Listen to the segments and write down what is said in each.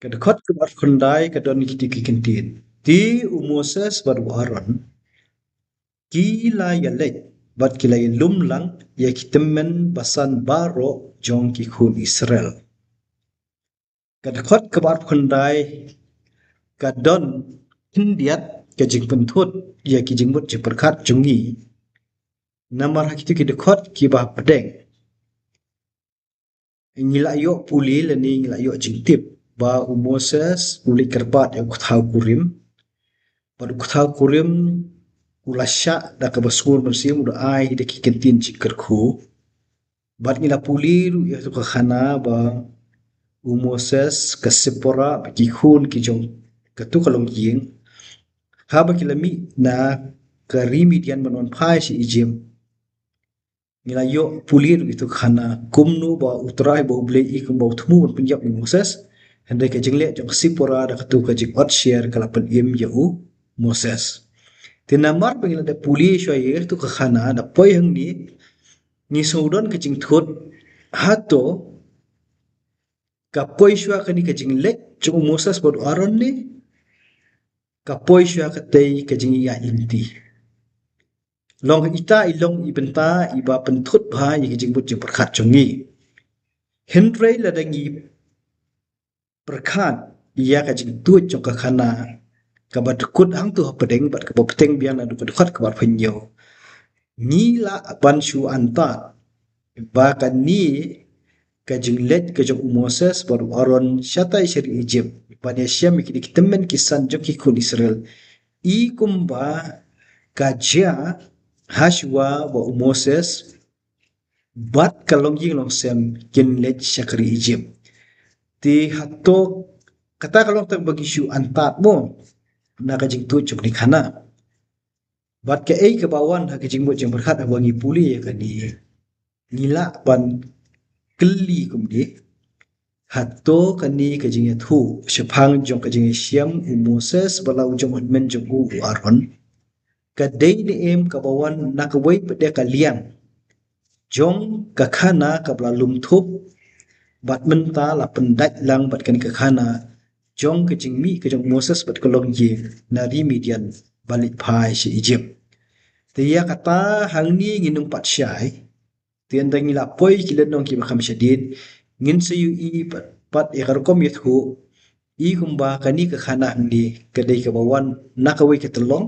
Kadakot kebat kundai kadon kiti kikintin. Ti umoses baru aron. Kila yalek bat kila ilum lang ya kitemen basan baro jong kikun Israel. Kadakot kebat kundai kadon hindiat kajing pentut ya kijingmut jeperkat jungi. Namar hakitu kidakot kibah pedeng. Ngila yok puli lani ngila yok jingtip. Ba umoses uli kerbat yang kutau kurim. Pada kutau kurim ulasyak da kabasur bersim udah ai de kikentin cikerku. Bat ngila puli ya tu khana ba umoses kasepora kihun kijong katu kalong ying. Haba kilami na karimi dian manon pai si ijem. Ngila yo pulir itu khana kumnu ba utrai ba ublei ikum ba utmu penjap ni Moses hendai ka jingle jong sipora da katu ka jing ot share kala pen im yau Moses tinamar pengila da puli shwayer tu ka khana da poi hang ni saudon ka jing thot hato ka poi shwa ka ni ka jing lek jong Moses ba aron ni ka poi shwa ka tei ka jing ya inti long ita ilong ibenta iba penthut bha yi ka jing but jing perkhat jongi Henry ladangi perkhat ia ka jing tuit jong ka khana ka ba dukut hang tu pedeng bat ka peteng bian adu ka dukat ka bar phenyo ngila ban shu anta ba ka ni ka jing let ka jong Moses baru aron syata syari Egypt ban ya syam ki dikitemen kisan jong ki kun Israel I kumba ka jia hashwa ba Moses bat kalong ying long sem kin let syakri Egypt ti hato kata kalong tak bagi shu antat mo na ka jing tu chuk ni khana bat ke ei ke bawan ha ke jing mo jing berkhat wangi puli ya ka ni ngila ban keli kumdi hato kani ka jing thu shphang jong ka jing siam Moses balau jong men jong Aaron ka dei ni em ka bawan na ka wei pede ka liang jong ka khana ka blalum thup bat menta la pendat lang bat kan ka khana jong ka jing mi ka jong Moses bat kolong ye na ri Midian balik phai si Egypt tiya kata hang ni nginung pat syai tian dang ila poi kilen nong ki bakam syadid ngin sayu I pat ya karkom yethu I kumba kani ka khana ni ka dei ka bawan na ka wei ka telong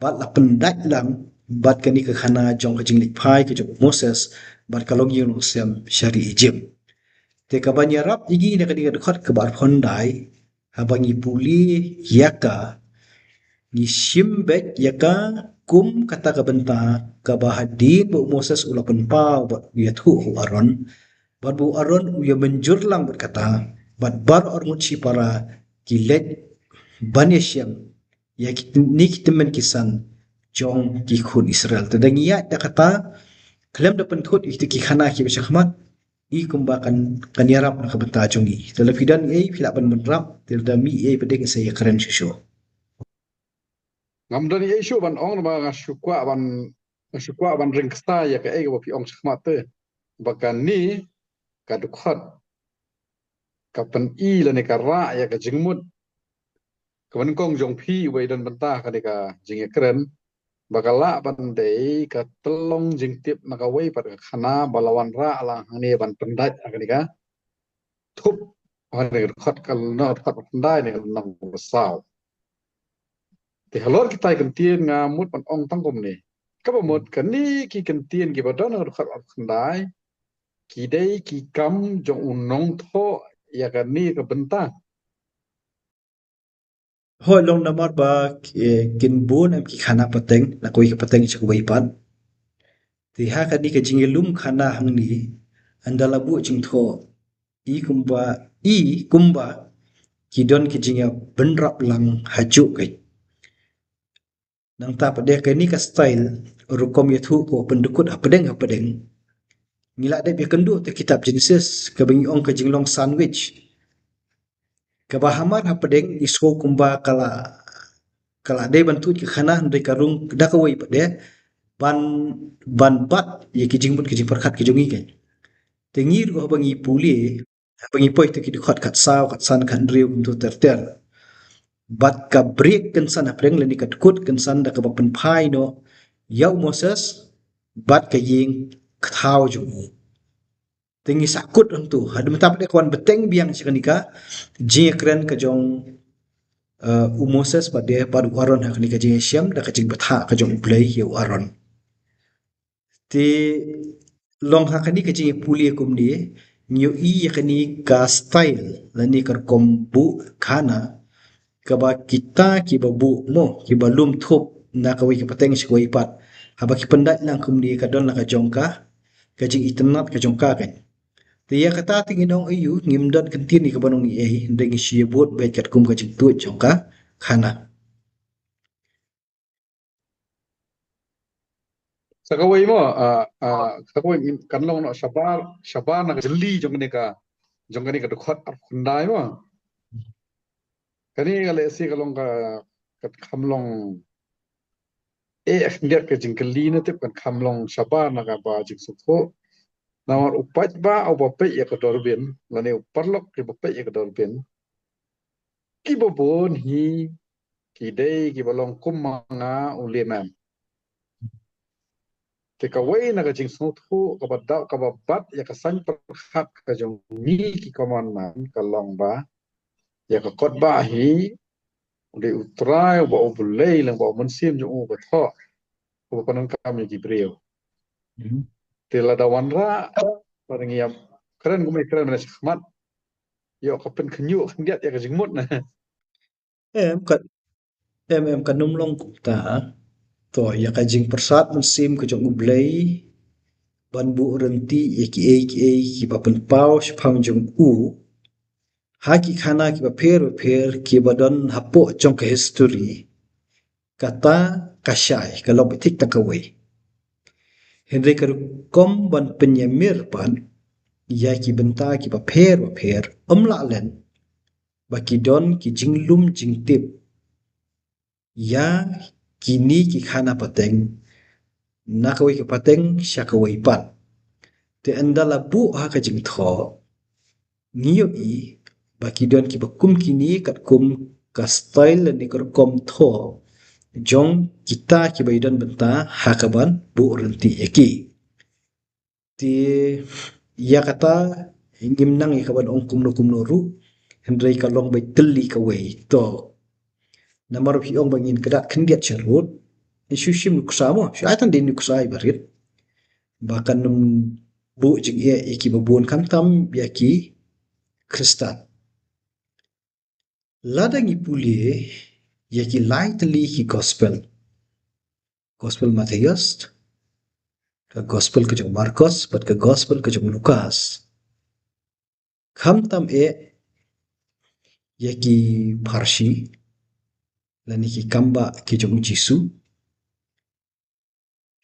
bat la pendat lang bat kani ka khana jong ka jing lik phai ka jong Moses bat kalong yung sem syari Egypt te ka banyarap igi na kani ka dekat ke bar phondai habangi puli yaka ni shimbek yaka kum kata ka benta ka bahadin bu Moses ulapan pau bat yathu Aaron bat bu Aaron uya menjur lang berkata bat bar ormut si para kilet banyashem ya ni kitemen kisan jong ki khun Israel tedangia da kata klem da penthut itu ki khana ki besakmat I kumbakan kanyarap na kabenta jongi telefidan ei phila ban menrap tildami ei pedeng saya keren susu Ngam dan Yesu ban ong ba ngasukwa ban ringsta ya ka ego pi ong sakmate bakan ni kadukhat kapan I la ne ka ra ya ka jingmut kapan kong jong phi wei dan benta ka ne ka jinge keren bakala ban dei ka telong jing tip na ka wei pat ka khana balawan ra ala hane ban pendai ka ne ka thup hane ka khat kal na khat pendai ne nang sao thì halor kita ikan tien nga mut pan ong tangkom ni kaba mut kan ni ki kan tien ki badon na khat khandai ki dei ki kam jong unong tho ya kan ni ka benta ho long namar ba kin bun am ki khana pateng na koi ka pateng chak wei pan ti ha ka ni ka jingilum khana hang ni andala bu jing tho I kumba ki don ki jinga benrap lang haju kai nang ta pade ka ni ka style rukom yathu ko pendukut apedeng ngila de be kendu te kitab Genesis ka bengi ong ka jinglong sandwich ka bahamar apedeng isko kumba kala de bantu ki khana de karung da ka wei pade ban ban bat ye ki jingbut ki jing perkhat ki jongi ke tengir go bangi puli Pengipoi tu ki dikhat kat sau kat san kan riu tu ter bat ka break kan san apreng le ni kat kut kan san da ka pen pai no yau Moses bat ka ying kthau ju tingi sakut on tu hadu mata pada kawan beteng biang chikanika je kren ka jong Moses pada padu aron hak ni ka je syam da ka jing batha ka jong play yau aron ti long hakani ka jing puli kum ni nyu i yakani ka style lani kar kombu khana ka ba kita ki babu mo ki balum thup na ka wi ki pateng shi koi pat haba ki pendat nang kum ni ka don la ka jongka ka jing itnat ka jongka kan ti ya kata tingin ong ayu ngim dot kentin ni ka banong ni ai ndeng shi bot be kat kum ka jing tu jongka khana Sakaway mo, sakaway kanlong no shabar na jeli jong kani ka dukhot ar khundai mo. Kani ka lesi kalong ka kamlong ndia ka jingkali na tip kan kamlong shabar na ka ba jing sukho. Nawar upat ba au ba pe ya ka dorbin, lani uparlok ki ba pe ya ka dorbin. Ki ba bon hi ki dei ki balong kumanga uliman. Ke kawai na ka jing sukho ka ba dau ka ba bat ya ka san perhat ka jong ni ki kaman man ka long ba ya ka kot ba hi udah utrai ba ubulay lang ba munsim jo ba tho ko kanon kami ki brio tila dawan ra parang yam keren ko may keren na khmat yo kapen khnyu khndiat ya ka jingmut na em kat em ka num long kum ta to ya ka jing persat musim ka jong ublei ban bu renti ki ki ba pen pau shpang jong u haki khana ki ba pher ki ba don hapo chong ka history kata kashai kalau betik takawai Henry ka kom ban penyemir pan ya ki benta ki ba pher omla len ba ki don ki jinglum jingtip ya kini ki khana pateng nakawai ki pateng syakawai pan te andala bu ha ka jing tho ngiyo i ba ki don ki ba kum kini kat kum ka style ni kar kom tho jong kita ki ba idon benta hakaban bu renti eki ti ya kata ingim nang ikaban ong kum no ru hendrai ka long bai telli ka wei to namar hi ong bangin kedat kendiat cerut isu shim kusamo shu atan din kusai barit bahkan num bu jing ia iki babun kam tam biaki kristan ladang ipulie yaki lai teli ki gospel Matius ka gospel ke jong Marcos pat ka gospel ke jong Lukas kam tam yaki Parsi lani ki kamba ki jong Jisu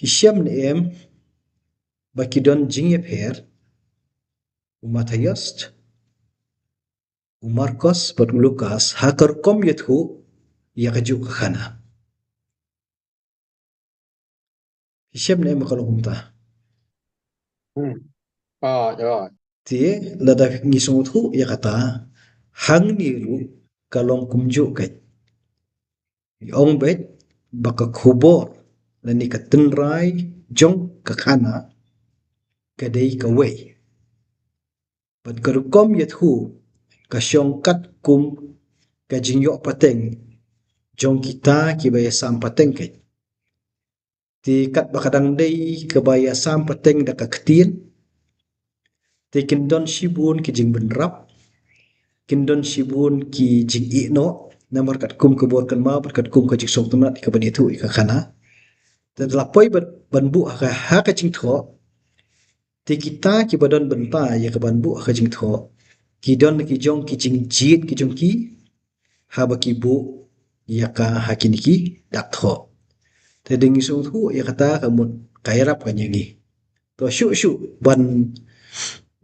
Hisham ne em bakidon jingye pher Matius Marcos pat Lukas hakar kom yethu yakaju ka khana Hisham ne em kalau humta ya tie lada ngisung thu yakata hang ni ru kalong kumju kai ong bet baka khubor lani ka tenrai jong ka khana kadai ka wei pat karukom yethu ka syong kat kum ka jingyo pateng jong kita ki baya sam pateng kai ti kat bakadang dei ka baya sam pateng da ka ktin ti kindon shibun ki jing benrap kindon shibun ki jing i no namar kat kum ka bor kan ma kat kum ka jing sok tumat ka bani thu ka khana ta lapoi ban bu ha ka jing tho ti kita ki badan benta ya ka ban bu ha ka jing tho ki don ki jong ki jing jit ki jong ki ha ba ki bu ya ka ha ki ni ki dak tho te ding isu thu ya kata ka mun kairap ka nyangi to shu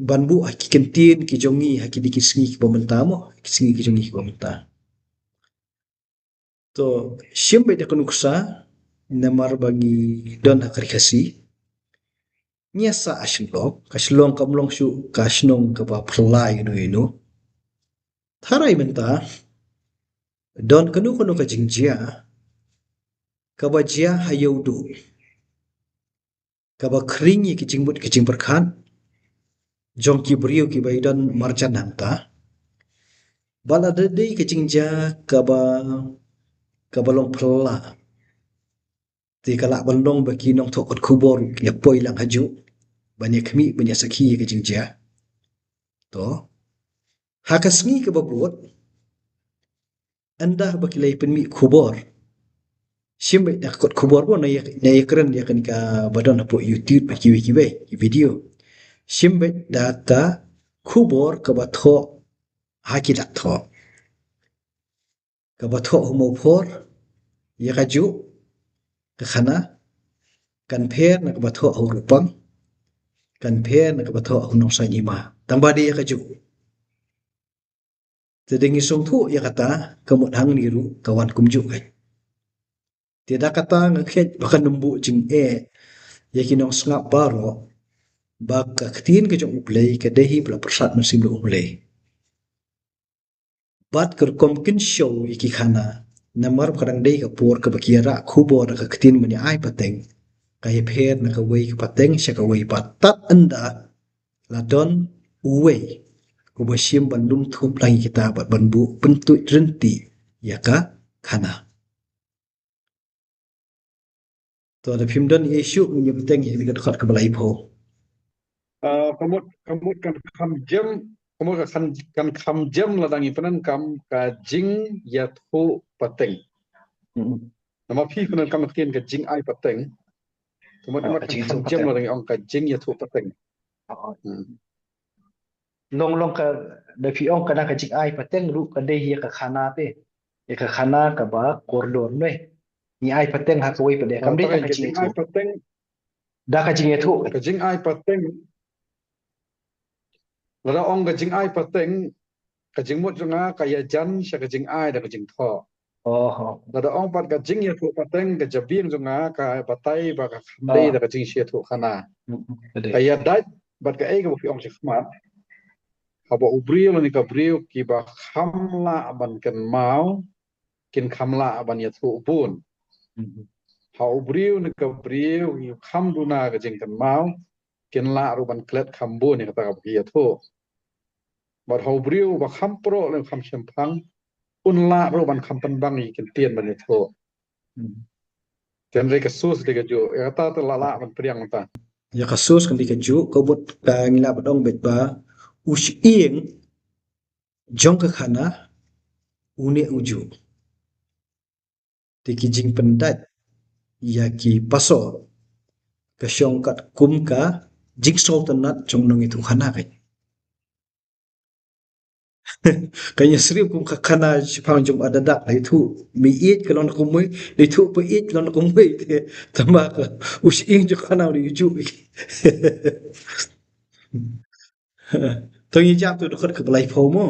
ban bu ha ki kentin ki jongi ha ki di ki sngi ki pamenta mo ki sngi ki jongi ki pamenta to shim be de kunuksa namar bagi don ha kasi nyasa aslok kaslong kamlong shu kasnong kaba phlai inu tharai menta don kanu ka jingjia kaba jia hayaudu kaba khringi ki jingbut ki jingperkhan jong ki brio ki baidan marjan namta bala dei ki jingja kaba long phla ti kala bandong baki nong thokot khubor ya poilang haju banyak khmi banyak sakhi ki jingja to hakasngi kaba buat anda bakilai penmi khubor Sim dah kot khubor pun na keren ya kan ka badan po YouTube ki ki video. Sim dah ka khubor ka batho haki dak tho. Ka batho mo phor ya ka ju ka khana kan pher na ka batho au rupang kan pher na ka batho au nong sa ima. Tamba dia ya ka ju. Sedang isong thu ya kata kamut hang niru kawan kumju kai. Tiada kata ngakhet bahkan nembu jing ya kinong sngap baro baka ktin ke jong uplay ke dehi bla persat musim lo uplay bat ker komkin show iki khana namar kadang dei ka por ka bakiara khubor ka ktin mani ai pateng ka ye pher na ka wei ka pateng sha ka wei patat anda la don uwei ko basim bandum thup lang kita bat banbu pentu renti ya ka khana to da phim don issue ni pateng ni ka khat ka balai pho kamut kan kam jam kamut kan kam jam ladangi penan kam ka jing ya thu pateng nama phi penan kam kien ka jing ai pateng kamut Oh, kan jing kam thu jam pateng. ladangi ong ka jing ya thu pateng Long ka da fi on kana ka jik ai pateng ru ka de hi ka khana pe ye ka khana ka ba koridor noi ni ai pateng ha ko wei pa de kam de takai ka ka jing jing thu ai pateng da ka jing thu ka jing ai pateng lada ong ka jing ai pateng ka jing mut nga ka ya jan sha ka jing ai da ka jing tho oh ho lada ong pat ka jing ya thu pateng ka jabing nga ka batai ba ka khamde da ka jing sia thu khana de kaya dat bat ka ega fi ong si khmat haba ubrio ni ka brio ki ba khamla ban kan mau kin khamla ban ya thu bun ha ubrio ni ka brio ki kham duna ka jing kan mau kin la ru ban klet kham bun ni ka ta ka ya thu bat ha ubrio ba kham pro le kham sempang un la ru ban kham pan bang i kin tien ban ya thu ten re ka sus de ka jo ya ta ta la ban priang ta ya kasus kan di ka ju ko bot ka ngila ba dong bet ba us ing jong ka khana une uju ti ki jing pendat ya ki paso ka syong kat kum ka jing sol tenat jong nong itu khana kai kanya srip kum ka khana pang jom ada dak lai thu mi it kalon kum mai lai thu pa it kalon kum mai te tama ka us ing jo khana ri ju to yi jap tu dokot ka balai pho mo